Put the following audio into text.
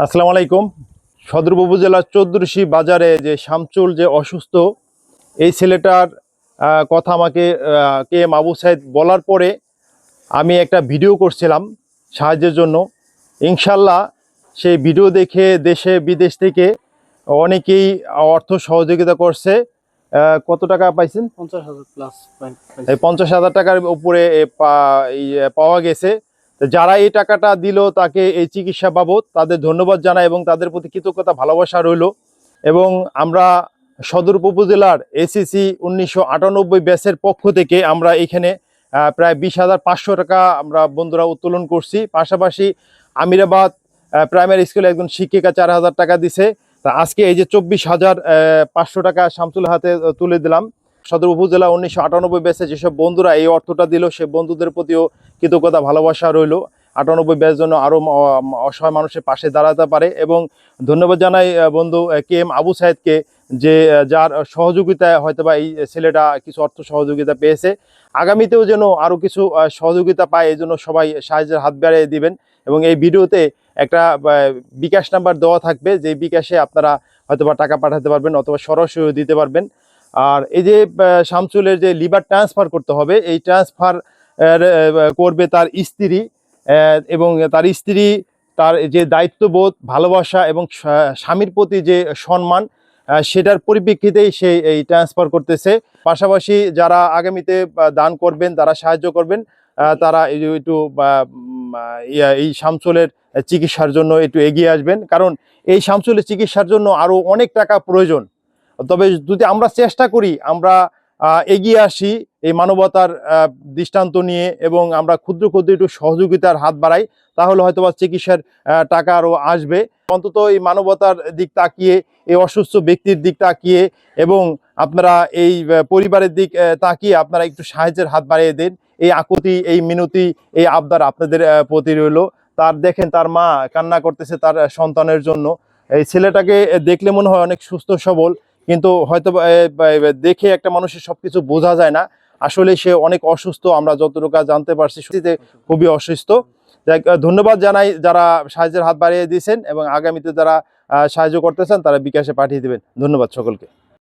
আসসালামু আলাইকুম। সদর উপজেলার চৌদ্দশী বাজারে যে শামচুল যে অসুস্থ, এই ছেলেটার কথা আমাকে কে এম আবু সাইদ বলার পরে আমি একটা ভিডিও করছিলাম সাহায্যের জন্য। ইনশাল্লাহ সেই ভিডিও দেখে দেশে বিদেশ থেকে অনেকেই অর্থ সহযোগিতা করছে। কত টাকা পাইছেন? 50,000 প্লাস এই 50,000 টাকার উপরে পাওয়া গেছে। তো যারা এই টাকাটা দিল তাকে এই চিকিৎসা বাবদ তাদের ধন্যবাদ জানাই এবং তাদের প্রতি কৃতজ্ঞতা ভালোবাসা রইল। এবং আমরা সদর উপজেলার এসিসি 1998 ব্যাচের পক্ষ থেকে আমরা এখানে প্রায় 20,500 টাকা আমরা বন্ধুরা উত্তোলন করছি। পাশাপাশি আমিরাবাদ প্রাইমারি স্কুলে একজন শিক্ষিকা 4,000 টাকা দিছে। তা আজকে এই যে 24,500 টাকা শামসুল হাতে তুলে দিলাম। সদর উপজেলা 1998 ব্যাচে যেসব বন্ধুরা এই অর্থটা দিল সে বন্ধুদের প্রতিও কৃতজ্ঞতা ভালোবাসা রইল। 98 ব্যাচ জন্য আরও অসহায় মানুষের পাশে দাঁড়াতে পারে। এবং ধন্যবাদ জানাই বন্ধু কে এম আবু সাইদকে, যে যার সহযোগিতায় হয়তোবা এই ছেলেটা কিছু অর্থ সহযোগিতা পেয়েছে। আগামীতেও যেন আরও কিছু সহযোগিতা পায়, এই জন্য সবাই সাহায্যের হাত বাড়িয়ে দিবেন। এবং এই ভিডিওতে একটা বিকাশ নাম্বার দেওয়া থাকবে, যে বিকাশে আপনারা হয়তোবা টাকা পাঠাতে পারবেন অথবা সরাসরি দিতে পারবেন। আর এই যে শামসুলের যে লিভার ট্রান্সফার করতে হবে, এই ট্রান্সফার করবে তার স্ত্রী, এবং তার স্ত্রী তার যে দায়িত্ববোধ, ভালোবাসা এবং স্বামীর প্রতি যে সম্মান, সেটার পরিপ্রেক্ষিতেই সে এই ট্রান্সফার করতেছে। পাশাপাশি যারা আগামীতে দান করবেন, তারা সাহায্য করবেন, তারা একটু এই শামসুলের চিকিৎসার জন্য একটু এগিয়ে আসবেন। কারণ এই শামসুলের চিকিৎসার জন্য আরও অনেক টাকা প্রয়োজন। তবে যদি আমরা চেষ্টা করি, আমরা এগিয়ে আসি এই মানবতার দৃষ্টান্ত নিয়ে, এবং আমরা ক্ষুদ্র ক্ষুদ্র একটু সহযোগিতার হাত বাড়াই, তাহলে হয়তোবা চিকিৎসার টাকা আরও আসবে। অন্তত এই মানবতার দিক তাকিয়ে, এই অসুস্থ ব্যক্তির দিক তাকিয়ে, এবং আপনারা এই পরিবারের দিক তাকিয়ে আপনারা একটু সাহায্যের হাত বাড়িয়ে দেন। এই আকুতি, এই মিনতি, এই আবদার আপনাদের প্রতি রইল। তার দেখেন তার মা কান্না করতেছে তার সন্তানের জন্য। এই ছেলেটাকে দেখলে মনে হয় অনেক সুস্থ সবল, কিন্তু হয়তো দেখে একটা মানুষের সবকিছু বোঝা যায় না। আসলে সে অনেক অসুস্থ, আমরা যতটুকু জানতে পারছি খুবই অসুস্থ। ধন্যবাদ জানাই যারা সাহায্যের হাত বাড়িয়ে দিয়েছেন, এবং আগামীতে যারা সাহায্য করতেছেন তারা বিকাশে পাঠিয়ে দেবেন। ধন্যবাদ সকলকে।